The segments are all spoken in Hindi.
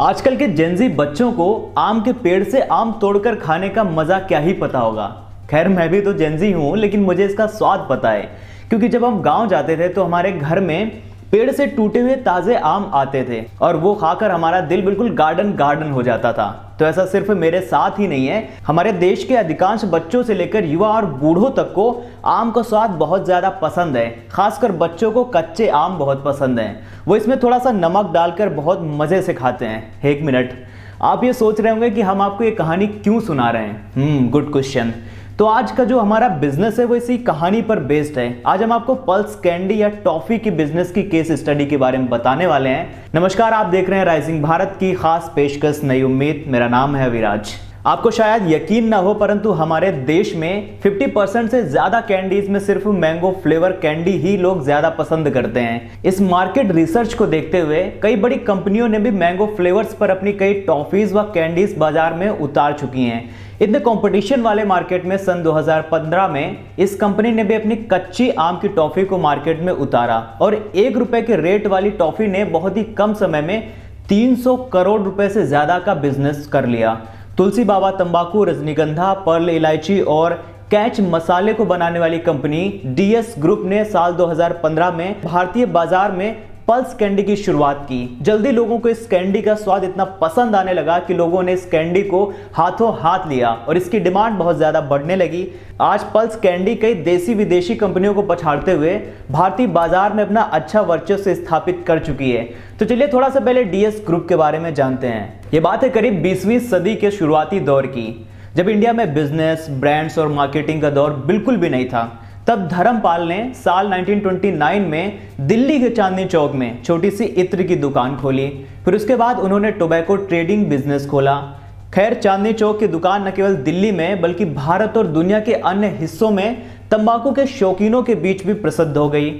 आजकल के जेनजी बच्चों को आम के पेड़ से आम तोड़कर खाने का मजा क्या ही पता होगा। खैर मैं भी तो जेनजी हूँ, लेकिन मुझे इसका स्वाद पता है, क्योंकि जब हम गांव जाते थे तो हमारे घर में पेड़ से टूटे हुए ताजे आम आते थे और वो खाकर हमारा दिल बिल्कुल गार्डन गार्डन हो जाता था। तो ऐसा सिर्फ मेरे साथ ही नहीं है, हमारे देश के अधिकांश बच्चों से लेकर युवा और बूढ़ों तक को आम का स्वाद बहुत ज्यादा पसंद है। खासकर बच्चों को कच्चे आम बहुत पसंद है, वो इसमें थोड़ा सा नमक डालकर बहुत मजे से खाते हैं। एक मिनट, आप ये सोच रहे होंगे कि हम आपको ये कहानी क्यों सुना रहे हैं। Good question. तो आज का जो हमारा बिजनेस है वो इसी कहानी पर बेस्ड है। आज हम आपको पल्स कैंडी या टॉफी की बिजनेस की केस स्टडी के बारे में बताने वाले हैं। नमस्कार, आप देख रहे हैं राइजिंग भारत की खास पेशकश नई उम्मीद। मेरा नाम है विराज। आपको शायद यकीन ना हो, परंतु हमारे देश में 50% से ज्यादा कैंडीज में सिर्फ मैंगो फ्लेवर कैंडी ही लोग ज्यादा पसंद करते हैं। इस मार्केट रिसर्च को देखते हुए कई बड़ी कंपनियों ने भी मैंगो फ्लेवर्स पर अपनी कई टॉफीज व कैंडीज बाजार में उतार चुकी हैं। इतने कंपटीशन वाले मार्केट में सन 2015 में इस कंपनी ने भी अपनी कच्ची आम की टॉफी को मार्केट में उतारा और ₹1 के रेट वाली टॉफी ने बहुत ही कम समय में 300 करोड़ रुपए से ज्यादा का बिजनेस कर लिया। तुलसी बाबा तंबाकू, रजनीगंधा, पर्ल इलायची और कैच मसाले को बनाने वाली कंपनी डीएस ग्रुप ने साल 2015 में भारतीय बाजार में पल्स कैंडी की शुरुआत की। जल्दी लोगों को इस कैंडी का स्वाद इतना पसंद आने लगा कि लोगों ने इस कैंडी को हाथों हाथ लिया और इसकी डिमांड बहुत ज्यादा बढ़ने लगी। आज पल्स कैंडी कई देसी विदेशी कंपनियों को पछाड़ते हुए भारतीय बाजार में अपना अच्छा वर्चस्व स्थापित कर चुकी है। तो चलिए थोड़ा सा पहले डीएस ग्रुप के बारे में जानते हैं। ये बात है करीब 20वीं सदी के शुरुआती दौर की, जब इंडिया में बिजनेस, ब्रांड्स और मार्केटिंग का दौर बिल्कुल भी नहीं था। तब धर्मपाल ने साल 1929 में दिल्ली के चांदनी चौक में छोटी सी इत्र की दुकान खोली। फिर उसके बाद उन्होंने टोबैको ट्रेडिंग बिजनेस खोला। खैर, चांदनी चौक की दुकान न केवल दिल्ली में बल्कि भारत और दुनिया के अन्य हिस्सों में तंबाकू के शौकीनों के बीच भी प्रसिद्ध हो गई।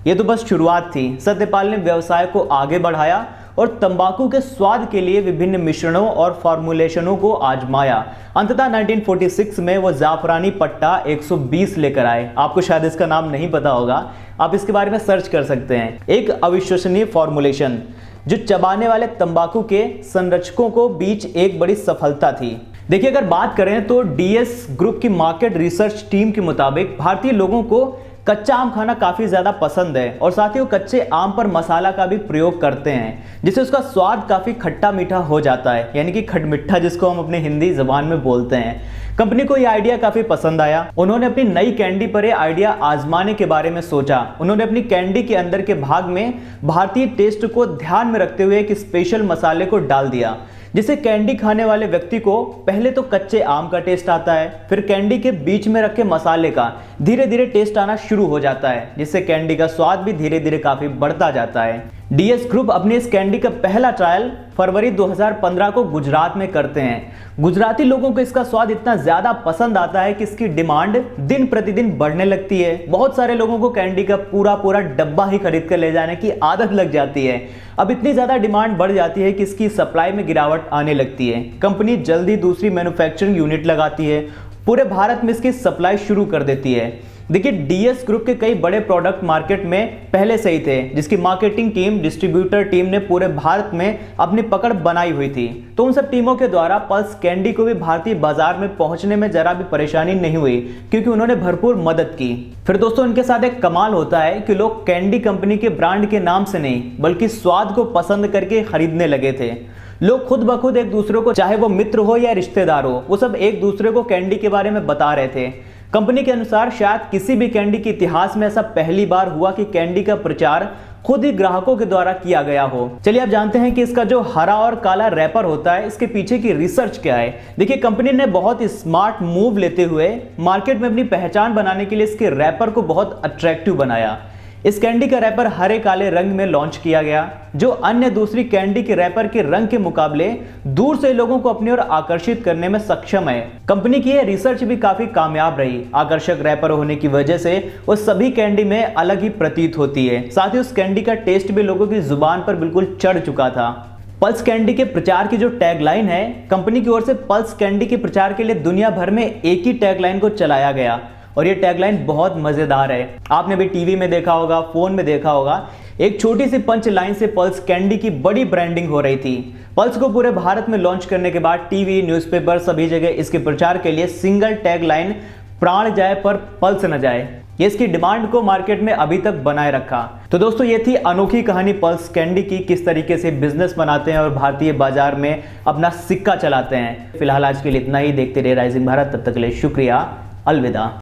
ये तो बस शुरुआत थी। सत्यपाल ने व्यवसाय को आगे बढ़ाया और तंबाकू के स्वाद के लिए विभिन्न मिश्रणों और फॉर्मुलेशनों को आजमाया। अंततः 1946 में वो जाफरानी पट्टा 120 लेकर आए। आपको शायद इसका नाम नहीं पता होगा, आप इसके बारे में सर्च कर सकते हैं। एक अविश्वसनीय फॉर्मुलेशन जो चबाने वाले तंबाकू के संरक्षकों को बीच एक बड़ी सफलता थी। देखिए, अगर बात करें तो डीएस ग्रुप की मार्केट रिसर्च टीम के मुताबिक भारतीय लोगों को कच्चा आम खाना काफी ज्यादा पसंद है और साथ ही वो कच्चे आम पर मसाला का भी प्रयोग करते हैं, जिससे उसका स्वाद काफी खट्टा मीठा हो जाता है, यानी कि खटमिठा जिसको हम अपने हिंदी जबान में बोलते हैं। कंपनी को यह आइडिया काफी पसंद आया। उन्होंने अपनी नई कैंडी पर यह आइडिया आजमाने के बारे में सोचा। उन्होंने अपनी कैंडी के अंदर के भाग में भारतीय टेस्ट को ध्यान में रखते हुए एक स्पेशल मसाले को डाल दिया, जिसे कैंडी खाने वाले व्यक्ति को पहले तो कच्चे आम का टेस्ट आता है, फिर कैंडी के बीच में रखे मसाले का धीरे धीरे टेस्ट आना शुरू हो जाता है, जिससे कैंडी का स्वाद भी धीरे धीरे काफी बढ़ता जाता है। डीएस ग्रुप अपने इस कैंडी का पहला ट्रायल फरवरी 2015 को गुजरात में करते हैं। गुजराती लोगों को इसका स्वाद इतना ज्यादा पसंद आता है कि इसकी डिमांड दिन प्रतिदिन बढ़ने लगती है। बहुत सारे लोगों को कैंडी का पूरा डब्बा ही खरीद कर ले जाने की आदत लग जाती है। अब इतनी ज्यादा डिमांड बढ़ जाती है कि इसकी सप्लाई में गिरावट आने लगती है। कंपनी जल्दी दूसरी मैन्युफैक्चरिंग यूनिट लगाती है, पूरे भारत में इसकी सप्लाई शुरू कर देती है। देखिए, डीएस ग्रुप के कई बड़े प्रोडक्ट मार्केट में पहले से ही थे, जिसकी मार्केटिंग टीम, डिस्ट्रीब्यूटर टीम ने पूरे भारत में अपनी पकड़ बनाई हुई थी। तो उन सब टीमों के द्वारा पल्स कैंडी को भी भारतीय बाजार में पहुंचने में जरा भी परेशानी नहीं हुई, क्योंकि उन्होंने भरपूर मदद की। फिर दोस्तों, इनके साथ एक कमाल होता है कि लोग कैंडी कंपनी के ब्रांड के नाम से नहीं बल्कि स्वाद को पसंद करके खरीदने लगे थे। लोग खुद ब खुद एक दूसरे को, चाहे वो मित्र हो या रिश्तेदार हो, वो सब एक दूसरे को कैंडी के बारे में बता रहे थे। कंपनी के अनुसार शायद किसी भी कैंडी के इतिहास में ऐसा पहली बार हुआ कि कैंडी का प्रचार खुद ही ग्राहकों के द्वारा किया गया हो। चलिए आप जानते हैं कि इसका जो हरा और काला रैपर होता है, इसके पीछे की रिसर्च क्या है। देखिए, कंपनी ने बहुत स्मार्ट मूव लेते हुए मार्केट में अपनी पहचान बनाने के लिए इसके रैपर को बहुत अट्रैक्टिव बनाया। इस कैंडी का रैपर हरे काले रंग में लॉन्च किया गया, जो अन्य दूसरी कैंडी के रैपर के रंग के मुकाबले दूर से लोगों को अपनी ओर आकर्षित करने में सक्षम है। कंपनी की यह रिसर्च भी काफी कामयाब रही। आकर्षक रैपर होने की वजह से वो सभी कैंडी में अलग ही प्रतीत होती है। साथ ही उस कैंडी का टेस्ट भी लोगों की जुबान पर बिल्कुल चढ़ चुका था। पल्स कैंडी के प्रचार की जो टैगलाइन है, कंपनी की ओर से पल्स कैंडी के प्रचार के लिए दुनिया भर में एक ही टैगलाइन को चलाया गया और ये टैगलाइन बहुत मजेदार है। आपने भी टीवी में देखा होगा, फोन में देखा होगा एक छोटी सी पंच लाइन से पल्स कैंडी की बड़ी ब्रांडिंग हो रही थी। पल्स को पूरे भारत में लॉन्च करने के बाद टीवी, न्यूज़पेपर सभी जगह इसके प्रचार के लिए सिंगल टैग लाइन प्राण जाए पर पल्स न जाए, ये इसकी डिमांड को मार्केट में अभी तक बनाए रखा। तो दोस्तों ये थी अनोखी कहानी पल्स कैंडी की, किस तरीके से बिजनेस बनाते हैं और भारतीय बाजार में अपना सिक्का चलाते हैं। फिलहाल आज के लिए इतना ही। देखते रहिए राइजिंग भारत, तब तक के लिए शुक्रिया, अलविदा।